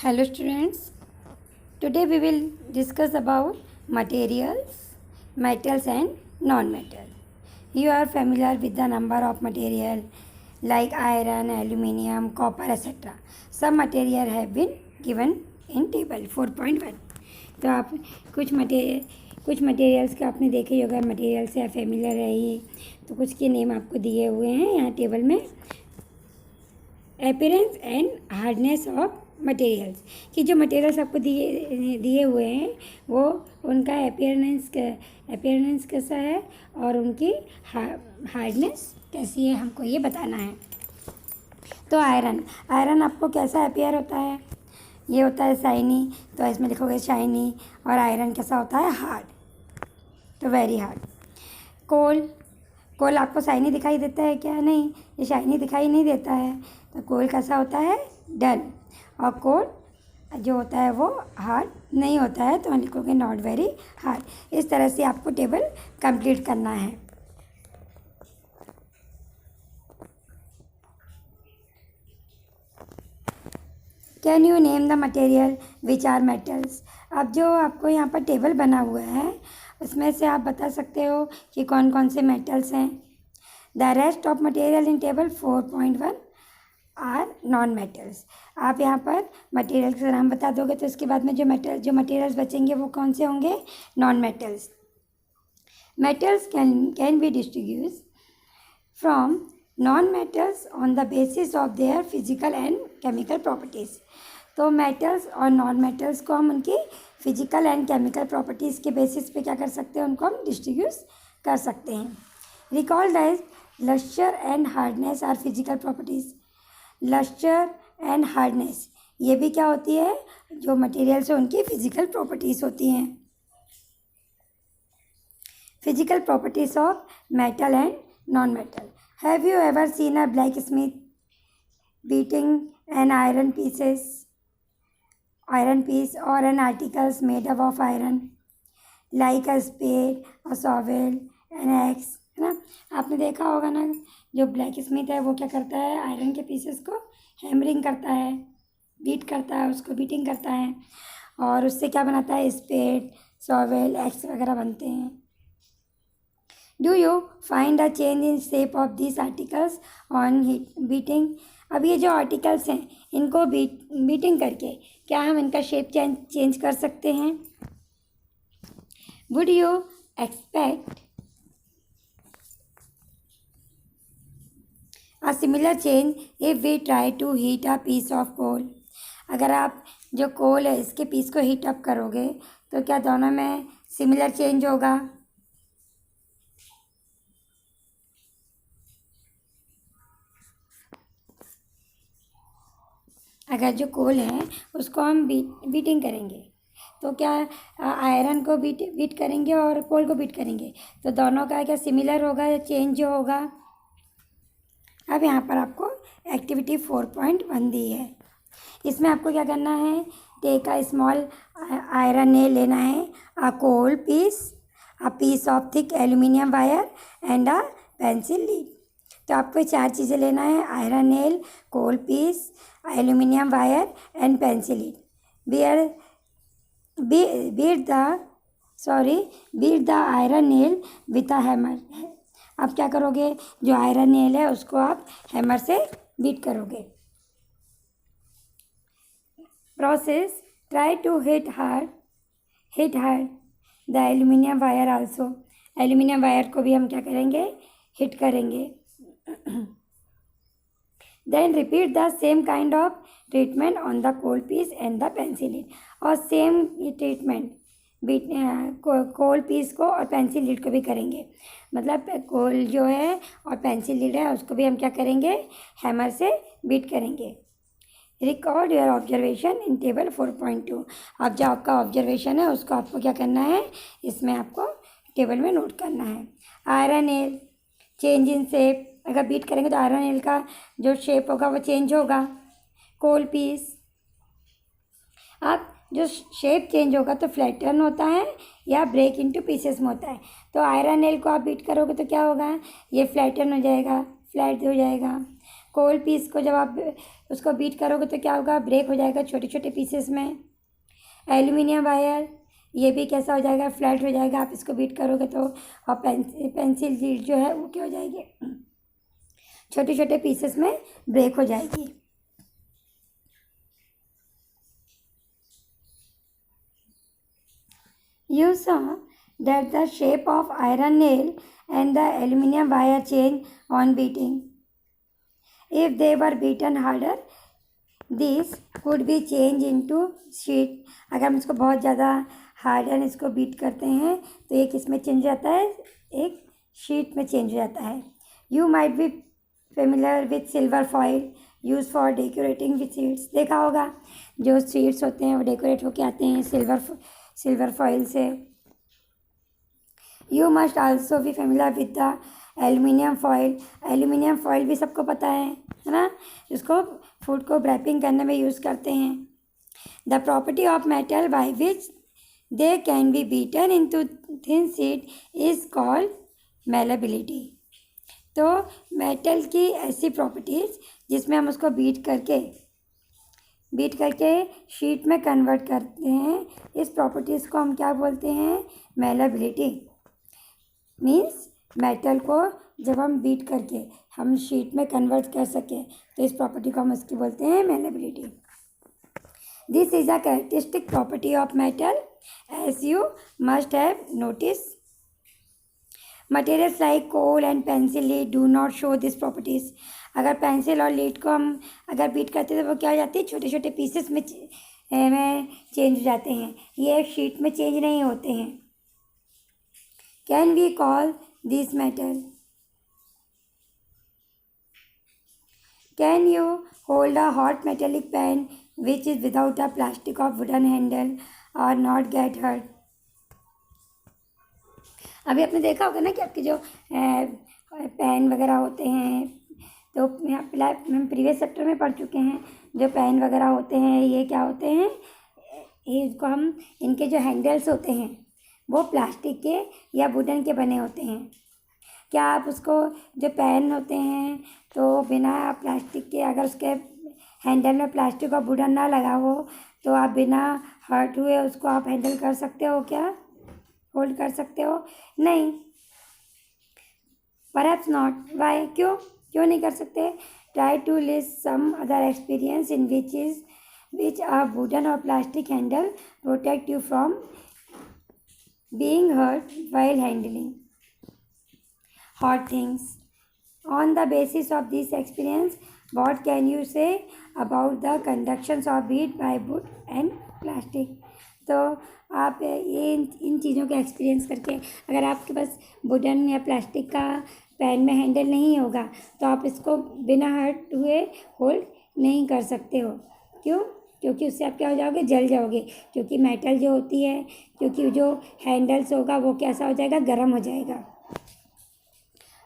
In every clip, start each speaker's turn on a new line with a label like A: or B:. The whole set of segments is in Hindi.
A: Hello students, today we will discuss about materials, metals and non-metal. You are familiar with the number of material like iron, aluminium, copper etc. Some material have been given in table 4.1. तो आप कुछ मटेरियल्स का आपने देखे ही होगा, मटेरियल से आप फेमिलियर है ही, तो कुछ के नेम आपको दिए हुए हैं यहाँ टेबल में। Appearance and hardness of materials, कि जो मटेरियल्स आपको दिए हुए हैं वो उनका अपीयरेंस कैसा है और उनकी हार्डनेस कैसी है, हमको ये बताना है। तो आयरन आपको कैसा अपीयर होता है? ये होता है शाइनी, तो इसमें लिखोगे शाइनी। और आयरन कैसा होता है? हार्ड, तो वेरी हार्ड। कोल आपको शाइनी दिखाई देता है क्या? नहीं, ये शाइनी दिखाई नहीं देता है। तो कोल कैसा होता है? डल। और कोल जो होता है वो हार्ड नहीं होता है, तो हम लिखोगे नॉट वेरी हार्ड। इस तरह से आपको टेबल कंप्लीट करना है। Can you name the material which are metals? अब जो आपको यहाँ पर टेबल बना हुआ है उसमें से आप बता सकते हो कि कौन कौन से मेटल्स हैं। The rest of material in table 4.1 are non metals. आप यहाँ पर मटेरियल का नाम बता दोगे तो इसके बाद में जो मटेरियल्स बचेंगे वो कौन से होंगे? Non metals. Metals can be distinguished from non metals on the basis of their physical and chemical properties. तो मेटल्स और नॉन मेटल्स को हम उनकी फिजिकल एंड केमिकल प्रॉपर्टीज़ के बेसिस पे क्या कर सकते हैं? उनको हम डिस्टिंग्विश कर सकते हैं। Recall that lustre and hardness are physical properties. Lustre and hardness ये भी क्या होती है? जो मटेरियल्स है उनकी फिजिकल प्रॉपर्टीज़ होती हैं। Physical properties of metal and non metal. Have you ever seen a black Smith beating an iron piece or an articles made up of iron like a spade, a shovel, an axe, है ना? आपने देखा होगा ना, जो ब्लैक स्मिथ है वो क्या करता है? आयरन के पीसेस को हैमरिंग करता है, बीट करता है, उसको बीटिंग करता है और उससे क्या बनाता है? स्पेड, शॉवेल, एक्स वगैरह बनते हैं। Do you find a change in shape of this articles on beating? अब ये जो आर्टिकल्स हैं इनको बीटिंग करके क्या हम इनका शेप चेंज कर सकते हैं? Would you expect a similar change if we try to heat a piece of coal? अगर आप जो कोल है इसके पीस को हीट अप करोगे तो क्या दोनों में सिमिलर चेंज होगा? अगर जो कोल है उसको हम बीटिंग करेंगे तो क्या आयरन को बीट करेंगे और कोल को बीट करेंगे तो दोनों का क्या सिमिलर होगा या चेंज जो होगा? अब यहाँ पर आपको एक्टिविटी 4.1 दी है। इसमें आपको क्या करना है? Take a small iron nail लेना है, a coal piece, a piece of thick aluminium wire and a pencil lead. तो आपको 4 चीज़ें लेना है: iron nail, coal piece, aluminium wire and pencil lead. Beat the iron nail with a hammer. आप क्या करोगे? जो आयरन नेल है उसको आप हैमर से बीट करोगे। Process: try to hit hard the aluminium wire also. Aluminium wire को भी हम क्या करेंगे? हिट करेंगे। Then repeat the same kind of treatment on the coal piece and the pencil lead। और सेम ट्रीटमेंट कोल पीस को और पेंसिल लीड को भी करेंगे। मतलब कोल जो है और पेंसिल लीड है उसको भी हम क्या करेंगे? हैमर से बीट करेंगे। Record your observation in table 4.2। अब जो आपका ऑब्जर्वेशन है उसको आपको क्या करना है? इसमें आपको टेबल में नोट करना है। Iron nail change in shape, अगर बीट करेंगे तो आयरन नेल का जो शेप होगा वो चेंज होगा। कोल पीस, अब जो शेप चेंज होगा तो फ्लैटन होता है या ब्रेक इनटू पीसेस में होता है। तो आयरन नेल को आप बीट करोगे तो क्या होगा? ये फ्लैटन हो जाएगा, फ्लैट हो जाएगा। कोल्ड पीस को जब आप उसको बीट करोगे तो क्या होगा, ब्रेक हो जाएगा छोटे छोटे पीसेस में। एल्यूमिनियम वायर, ये भी कैसा हो जाएगा, फ्लैट हो जाएगा आप इसको बीट करोगे तो। और पेंसिल लीड जो है वो क्या हो जाएगी, छोटे छोटे पीसेस में ब्रेक हो जाएगी। You saw that the shape of iron nail and the aluminium wire change on beating. If they were beaten harder, this could be changed into sheet. अगर हम इसको बहुत ज़्यादा हार्डन इसको बीट करते हैं तो एक इसमें चेंज जाता है, एक शीट में चेंज हो जाता है। You might be familiar with silver foil use for decorating with seeds. देखा होगा जो सीड्स होते हैं वो डेकोरेट होके आते हैं सिल्वर फॉइल से। You must also be familiar with the aluminium foil. Aluminium foil भी सबको पता है ना, जिसको फूड को रैपिंग करने में यूज़ करते हैं। The property of metal by which they can be beaten into thin sheet is called malleability. तो मेटल की ऐसी प्रॉपर्टीज़ जिसमें हम उसको बीट करके शीट में कन्वर्ट करते हैं, इस प्रॉपर्टीज़ को हम क्या बोलते हैं, मेलेबिलिटी। मीन्स मेटल को जब हम बीट करके हम शीट में कन्वर्ट कर सकें तो इस प्रॉपर्टी को हम उसकी बोलते हैं malleability. This is a characteristic property of metal as you must have notice. Materials like coal and pencil lead do not show this properties. अगर पेंसिल और लीड को हम अगर बीट करते हैं तो वो क्या हो जाती है, छोटे छोटे पीसेस में चेंज हो जाते हैं, ये शीट में चेंज नहीं होते हैं। Can we call this metal? Can you hold a hot metallic pan which is without a plastic और वुडन हैंडल और नॉट गेट हर्ट? अभी आपने देखा होगा ना कि आपके जो पैन वगैरह होते हैं, तो हम प्रीवियस चैप्टर में पढ़ चुके हैं, जो पैन वगैरह होते हैं ये क्या होते हैं, इसको हम इनके जो हैंडल्स होते हैं वो प्लास्टिक के या वुडन के बने होते हैं। क्या आप उसको जो पैन होते हैं तो बिना प्लास्टिक के, अगर उसके हैंडल में प्लास्टिक और वुडन ना लगा हो तो आप बिना हर्ट हुए उसको आप हैंडल कर सकते हो क्या, होल्ड कर सकते हो? नहीं, परहैप्स नॉट। वाई? क्यों नहीं कर सकते? Try to list some other experience in which a wooden or plastic handle protect you from being hurt while handling hot things. On the basis of this experience, what can you say about the conductions of heat by wood and plastic? तो आप ये इन चीज़ों का एक्सपीरियंस करके, अगर आपके पास वुडन या प्लास्टिक का पैन में हैंडल नहीं होगा तो आप इसको बिना हर्ट हुए होल्ड नहीं कर सकते हो। क्यों? क्योंकि उससे आप क्या हो जाओगे, जल जाओगे। क्योंकि मेटल जो होती है, क्योंकि जो हैंडल्स होगा वो कैसा हो जाएगा, गर्म हो जाएगा।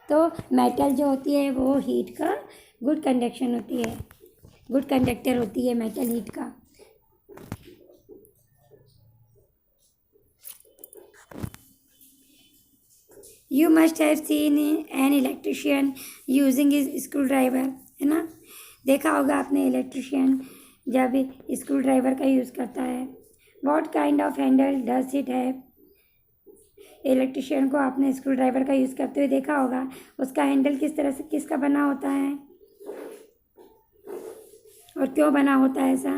A: तो मेटल जो होती है वो हीट का गुड कंडक्शन होती है, गुड कंडक्टर होती है मेटल हीट का। You must have seen an electrician using his screw driver, है ना। देखा होगा आपने इलेक्ट्रिशियन जब स्क्रू ड्राइवर का यूज़ करता है। What kind of Henle does it have? Electrician को आपने स्क्रू ड्राइवर का यूज़ करते हुए देखा होगा। उसका हैंडल किस तरह से, किसका बना होता है और क्यों बना होता है ऐसा?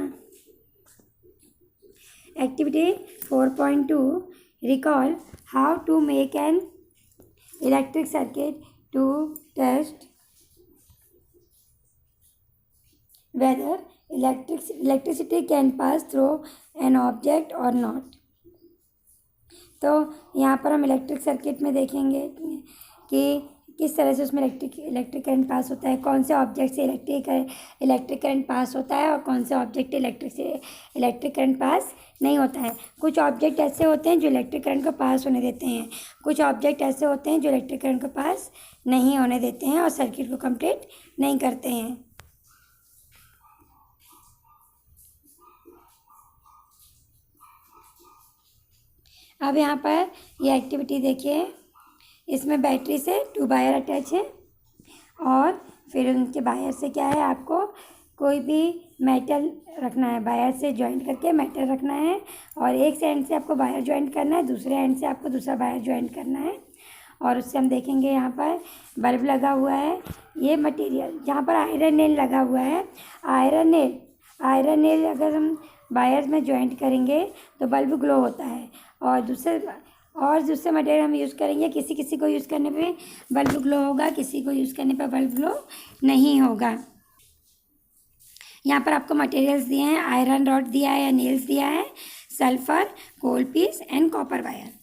A: Activity 4.2 recall how to make an electric circuit to test whether electricity can pass through an object or not. तो यहाँ पर हम इलेक्ट्रिक सर्किट में देखेंगे कि किस तरह से उसमें इलेक्ट्रिक करंट पास होता है, कौन से ऑब्जेक्ट से इलेक्ट्रिक करंट पास होता है और कौन से ऑब्जेक्ट इलेक्ट्रिक करंट पास नहीं होता है। कुछ ऑब्जेक्ट ऐसे होते हैं जो इलेक्ट्रिक करंट को पास होने देते हैं, कुछ ऑब्जेक्ट ऐसे होते हैं जो इलेक्ट्रिक करंट को पास नहीं होने देते हैं और सर्किट को कंप्लीट नहीं करते हैं। अब यहाँ पर ये एक्टिविटी देखिए, इसमें बैटरी से 2 वायर अटैच है और फिर उनके बाहर से क्या है, आपको कोई भी मेटल रखना है, बाहर से जॉइंट करके मेटल रखना है, और एक एंड से आपको बाहर जॉइंट करना है, दूसरे एंड से आपको दूसरा बाहर जॉइंट करना है। और उससे हम देखेंगे यहाँ पर बल्ब लगा हुआ है। ये मटेरियल जहाँ पर आयरन नेल लगा हुआ है, आयरन नेल अगर हम वायर में जॉइंट करेंगे तो बल्ब ग्लो होता है। और दूसरे मटेरियल हम यूज़ करेंगे, किसी किसी को यूज़ करने पे बल्ब ग्लो होगा, किसी को यूज़ करने पर बल्ब ग्लो नहीं होगा। यहाँ पर आपको मटेरियल्स दिए हैं, आयरन रॉड दिया है या नेल्स दिया है, sulphur, coal piece and copper wire.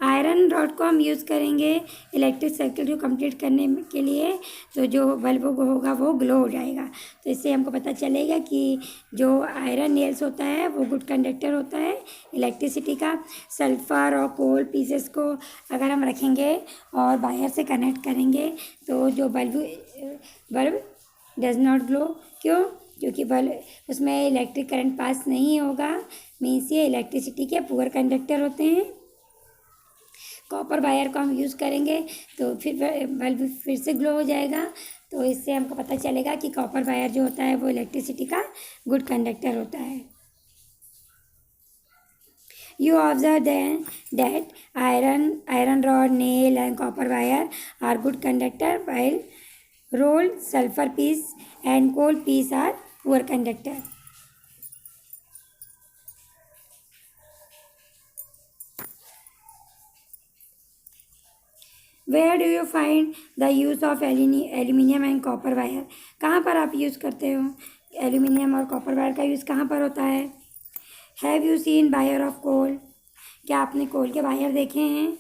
A: Iron rod को हम यूज़ करेंगे इलेक्ट्रिक सर्किट को कंप्लीट करने के लिए, तो जो बल्ब होगा वो ग्लो हो जाएगा। तो इससे हमको पता चलेगा कि जो आयरन नेल्स होता है वो गुड कंडक्टर होता है इलेक्ट्रिसिटी का। सल्फ़र और कोल पीसेस को अगर हम रखेंगे और वायर से कनेक्ट करेंगे तो जो बल्ब डज नॉट ग्लो। क्यों? क्योंकि बल्ब उसमें इलेक्ट्रिक करंट पास नहीं होगा, मीन्स ये इलेक्ट्रिसिटी के पुअर कंडक्टर होते हैं। कॉपर वायर को हम यूज़ करेंगे तो फिर बल्ब फिर से ग्लो हो जाएगा। तो इससे हमको पता चलेगा कि कॉपर वायर जो होता है वो इलेक्ट्रिसिटी का गुड कंडक्टर होता है। You observe then that iron rod, nail and copper wire are good conductor, while rolled sulfur piece and coal piece are poor conductor. Where do you find the use of aluminium and copper wire? कहाँ पर आप यूज़ करते हो? एल्यूमिनियम और कॉपर वायर का यूज़ कहाँ पर होता है? Have you seen wire of coal? क्या आपने कोल के वायर देखे हैं?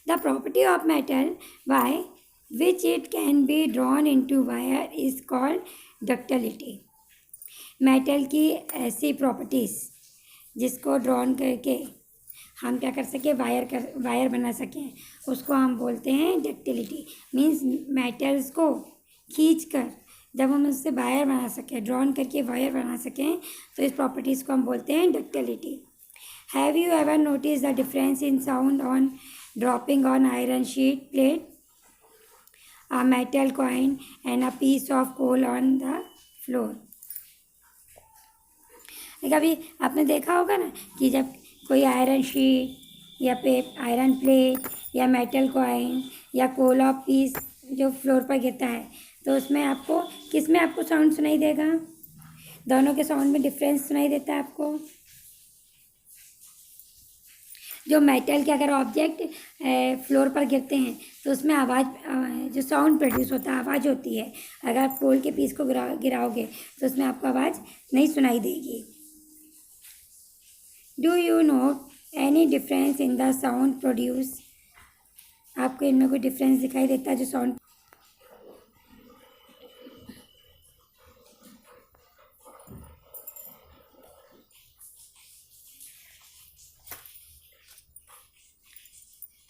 A: The property of metal by which it can be drawn into wire is called ductility. Metal की ऐसी प्रॉपर्टीज़ जिसको ड्रॉन करके हम क्या कर सकें, वायर बना सकें, उसको हम बोलते हैं डक्टिलिटी। मीन्स मेटल्स को खींच कर जब हम उससे वायर बना सकें, ड्रॉन करके वायर बना सकें, तो इस प्रॉपर्टीज़ को हम बोलते हैं ductility. Have you ever notice the difference in sound on dropping on iron sheet plate, a metal coin and a piece of coal on the floor? कभी आपने देखा होगा ना कि जब कोई आयरन शीट या आयरन प्लेट या मेटल कॉइन या कोल ऑफ पीस जो फ्लोर पर गिरता है तो उसमें आपको किस में आपको साउंड सुनाई देगा? दोनों के साउंड में डिफरेंस सुनाई देता है आपको। जो मेटल के अगर ऑब्जेक्ट फ्लोर पर गिरते हैं तो उसमें आवाज़, जो साउंड प्रोड्यूस होता है, आवाज़ होती है। अगर आप कोल के पीस को गिराओगे तो उसमें आपको आवाज़ नहीं सुनाई देगी। Do you know any difference in the sound produce? आपको इनमें कोई डिफरेंस दिखाई देता है जो sound?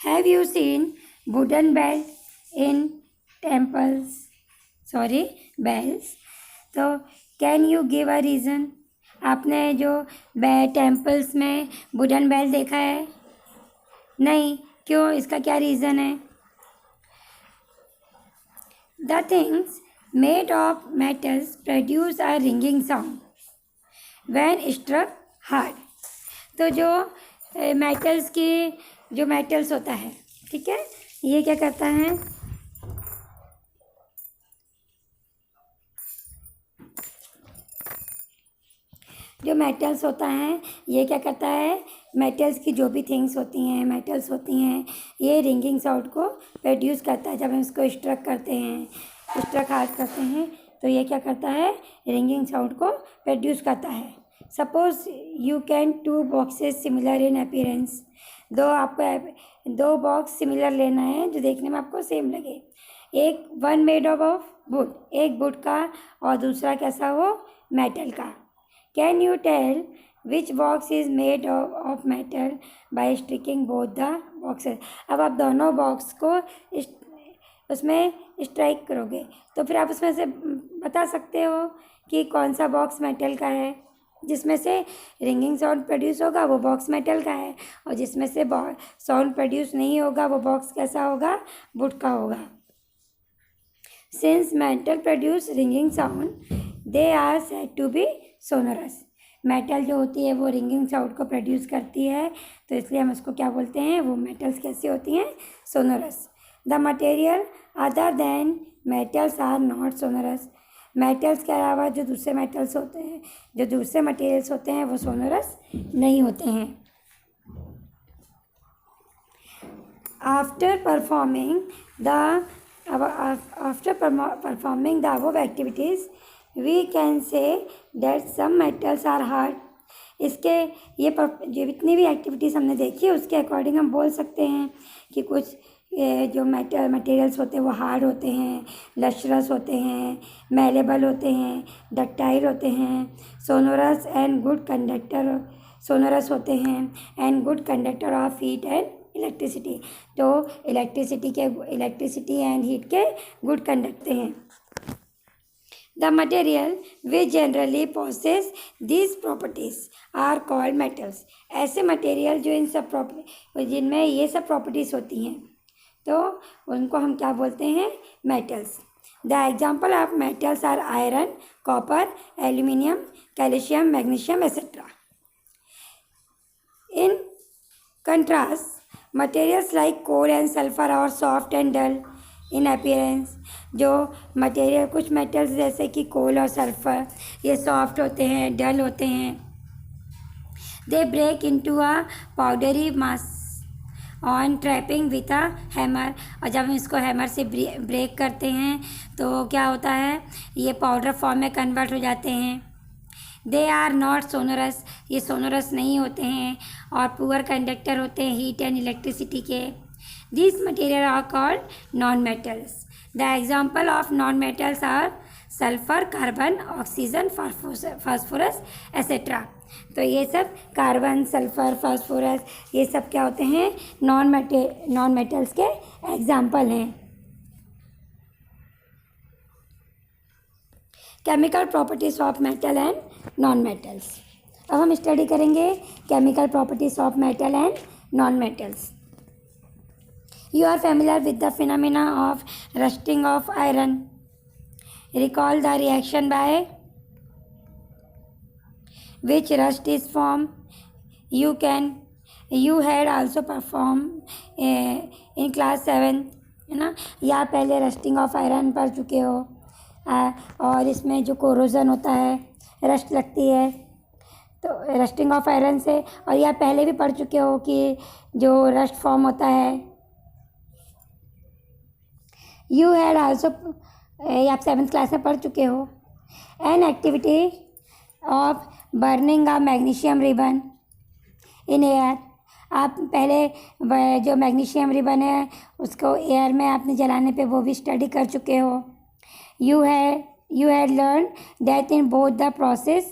A: Have you seen wooden bell in temples, bells? तो can you give a reason? आपने जो टेम्पल्स में वुडन बेल देखा है? नहीं। क्यों? इसका क्या रीज़न है? The things made of metals produce a ringing sound when struck hard. तो जो मेटल्स होता है, ठीक है, ये क्या करता है, जो मेटल्स होता है ये क्या करता है, मेटल्स की जो भी थिंग्स होती हैं, मेटल्स होती हैं, ये रिंगिंग साउंड को प्रोड्यूस करता है। जब हम इसको स्ट्रक हार्ड करते हैं तो ये क्या करता है, रिंगिंग साउंड को प्रोड्यूस करता है। Suppose you can two boxes similar in appearance. दो बॉक्स सिमिलर लेना है जो देखने में आपको सेम लगे। वन मेड ऑफ वुड, एक वुड का और दूसरा कैसा हो, मेटल का। Can you tell which box is made of metal by striking both the boxes? अब आप दोनों बॉक्स को उसमें स्ट्राइक करोगे तो फिर आप उसमें से बता सकते हो कि कौन सा बॉक्स मेटल का है। जिसमें से रिंगिंग साउंड प्रोड्यूस होगा वो बॉक्स मेटल का है, और जिसमें से साउंड प्रोड्यूस नहीं होगा वो बॉक्स कैसा होगा, वुड का होगा। Since metal produce ringing sound, they are said to be sonorous. Metal जो होती है वो रिंगिंग साउंड को प्रोड्यूस करती है, तो इसलिए हम उसको क्या बोलते हैं, वो मेटल्स कैसी होती हैं, sonorous. The material other than metals are not sonorous. Metals के अलावा जो दूसरे मेटल्स होते हैं, जो दूसरे मटेरियल्स होते हैं, वो सोनोरस नहीं होते हैं. After performing the above activities, we can say that some metals are hard. इसके ये जो जितनी भी एक्टिविटीज़ हमने देखी उसके अकॉर्डिंग हम बोल सकते हैं कि कुछ जो मटेरियल्स होते हैं वो हार्ड होते हैं, लशरस होते हैं, मेलेबल होते हैं, डक्टाइल होते हैं, सोनोरस होते हैं and good conductor of heat and electricity. तो इलेक्ट्रिसिटी एंड हीट के गुड कंडक्टर हैं. The material which generally possess these properties are called metals. ऐसे मटेरियल जो इन सब जिनमें ये सब प्रॉपर्टीज़ होती हैं, तो उनको हम क्या बोलते हैं, metals. The example of metals are iron, copper, aluminium, calcium, magnesium etcetera. In contrast, materials like coal and sulfur are soft and dull in appearance. जो मटेरियल कुछ मेटल्स जैसे कि कोल और सल्फर ये सॉफ्ट होते हैं, डल होते हैं. They break into a powdery mass on trapping with a hammer. और जब हम इसको हैमर से ब्रेक करते हैं तो क्या होता है, ये पाउडर फॉर्म में कन्वर्ट हो जाते हैं. They are not sonorous. ये सोनोरस नहीं होते हैं और पुअर कंडक्टर होते हैं हीट एंड इलेक्ट्रिसिटी के. This material are called non metals. The example of non metals are sulphur, carbon, oxygen, phosphorus etcetera. तो ये सब कार्बन, सल्फर, फास्फोरस ये सब क्या होते हैं, नॉन मेटल्स के एग्जाम्पल हैं. Chemical properties of metal and non metals. अब हम स्टडी करेंगे chemical properties of metal and non metals. You are familiar with the phenomena of rusting of iron. Recall the reaction by which rust is form. You had also perform in class 7, है ना. या पहले रस्टिंग ऑफ आयरन पढ़ चुके हो, और इसमें जो कोरोजन होता है, रस्ट लगती है, तो रस्टिंग ऑफ आयरन से. और या पहले भी पढ़ चुके हो कि जो रस्ट फॉर्म होता है. यू हैड आल्सो, आप 7th क्लास में पढ़ चुके हो. An activity of burning a magnesium ribbon in air. आप पहले जो मैग्नीशियम रिबन है उसको एयर में आपने जलाने पे वो भी स्टडी कर चुके हो. You had learned that in both the process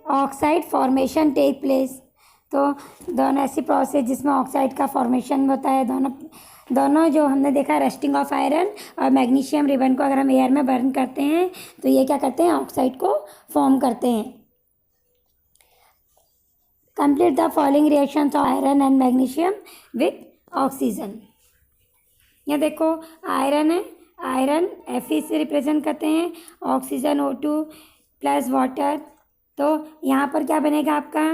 A: oxide formation take place. तो दोनों ऐसी प्रोसेस जिसमें ऑक्साइड का फॉर्मेशन होता है. दोनों जो हमने देखा रस्टिंग ऑफ आयरन और मैग्नीशियम रिबन को अगर हम एयर में बर्न करते हैं तो ये क्या करते हैं, ऑक्साइड को फॉर्म करते हैं. Complete the following reactions of iron and magnesium with oxygen. यहाँ देखो आयरन है, आयरन Fe से रिप्रेजेंट करते हैं, ऑक्सीजन O2 प्लस वाटर. तो यहाँ पर क्या बनेगा, आपका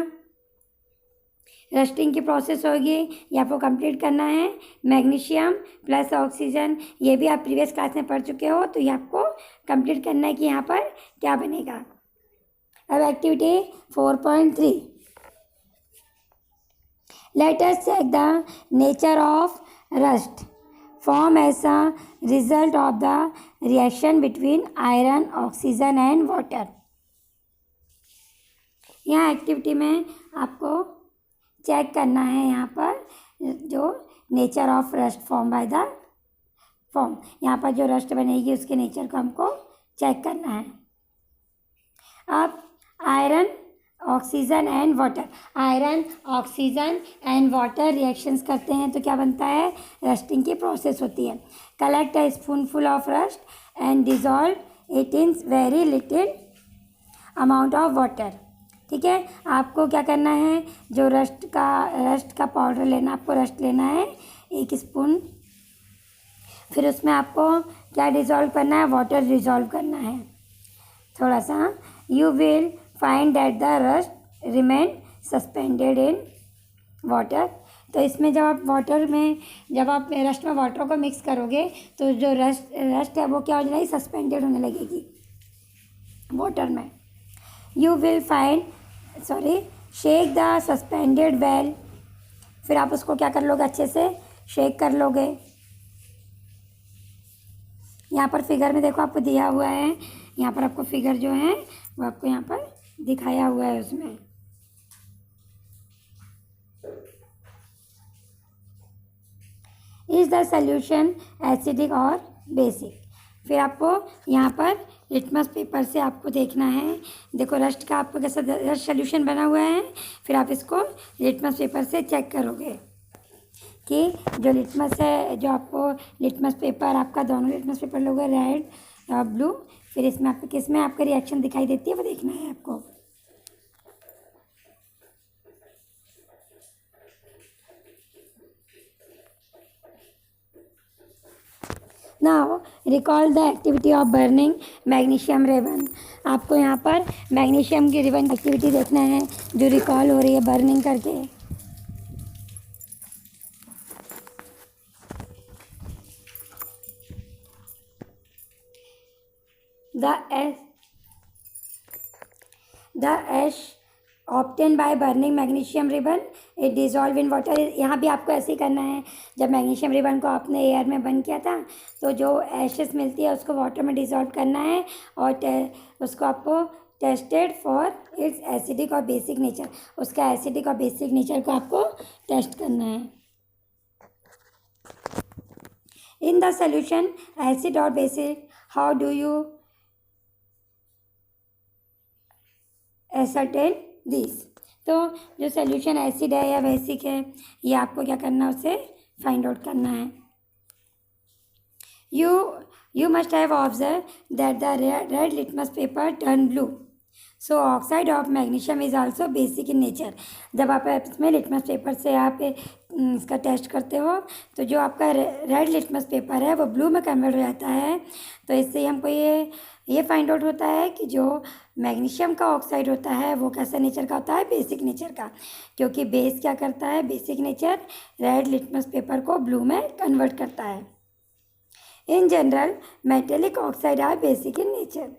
A: रस्टिंग की प्रोसेस होगी, ये आपको कंप्लीट करना है. मैग्नीशियम प्लस ऑक्सीजन, ये भी आप प्रीवियस क्लास में पढ़ चुके हो, तो ये आपको कंप्लीट करना है कि यहाँ पर क्या बनेगा. अब activity 4.3. Let us check the nature of rust form as a result of the reaction between iron, oxygen and water. यहाँ एक्टिविटी में आपको चेक करना है यहाँ पर जो nature of rust form by the form. यहाँ पर जो रस्ट बनेगी उसके नेचर को हमको चेक करना है. अब iron, oxygen and water. Iron, oxygen and water reactions करते हैं तो क्या बनता है, रस्टिंग की प्रोसेस होती है. Collect a spoonful of rust and dissolve it in very little amount of water. ठीक है, आपको क्या करना है, जो रस्ट का पाउडर लेना, आपको रस्ट लेना है 1 स्पून फिर उसमें आपको क्या डिज़ोल्व करना है, वाटर डिज़ोल्व करना है थोड़ा सा। You will find that the rust remain suspended in water. तो इसमें जब आप रस्ट में वाटर को मिक्स करोगे तो जो रस्ट है वो क्या हो जाएगी, सस्पेंडेड होने लगेगी वाटर में। You will shake the suspended well. फिर आप उसको क्या कर लोगे, अच्छे से शेक कर लोगे। यहाँ पर फिगर में देखो आपको दिया हुआ है, यहाँ पर आपको फिगर जो है वो आपको यहाँ पर दिखाया हुआ है उसमें। इज द सोल्यूशन एसिडिक और बेसिक। फिर आपको यहाँ पर लिटमस पेपर से आपको देखना है, देखो रस्ट का आपको कैसा रस्ट सोल्यूशन बना हुआ है। फिर आप इसको लिटमस पेपर से चेक करोगे कि जो लिटमस है, जो आपको लिटमस पेपर आपका दोनों लिटमस पेपर लोगे रेड और ब्लू, फिर इसमें आपको किस में आपका रिएक्शन दिखाई देती है वो देखना है आपको। Now recall the activity of burning magnesium ribbon. आपको यहाँ पर मैग्नीशियम की रिबन एक्टिविटी देखना है जो रिकॉल हो रही है बर्निंग करके। The ash obtain by burning magnesium ribbon it dissolve in water. यहाँ भी आपको ऐसे ही करना है। जब मैग्नीशियम रिबन को आपने एयर में बर्न किया था तो जो एशेस मिलती है उसको वाटर में डिज़ोल्व करना है और उसको आपको टेस्टेड फॉर इट्स एसिडिक और बेसिक नेचर, उसका एसिडिक और बेसिक नेचर को आपको टेस्ट करना है। इन द सोल्यूशन एसिड और basic how do you ascertain this. तो जो सोल्यूशन एसिड है या बेसिक है ये आपको क्या करना है, उसे फाइंड आउट करना है। You must have observe that the red litmus paper turn blue, so oxide of magnesium is also basic in nature. जब आप इसमें लिटमस पेपर से आप इसका टेस्ट करते हो तो जो आपका रेड लिटमस पेपर है वो ब्लू में कन्वर्ट हो जाता है। तो इससे हमको ये फाइंड आउट होता है कि जो मैग्नीशियम का ऑक्साइड होता है वो कैसा नेचर का होता है, बेसिक नेचर का, क्योंकि बेस क्या करता है, basic nature red litmus paper को ब्लू में कन्वर्ट करता है। In general metallic oxide are basic in nature.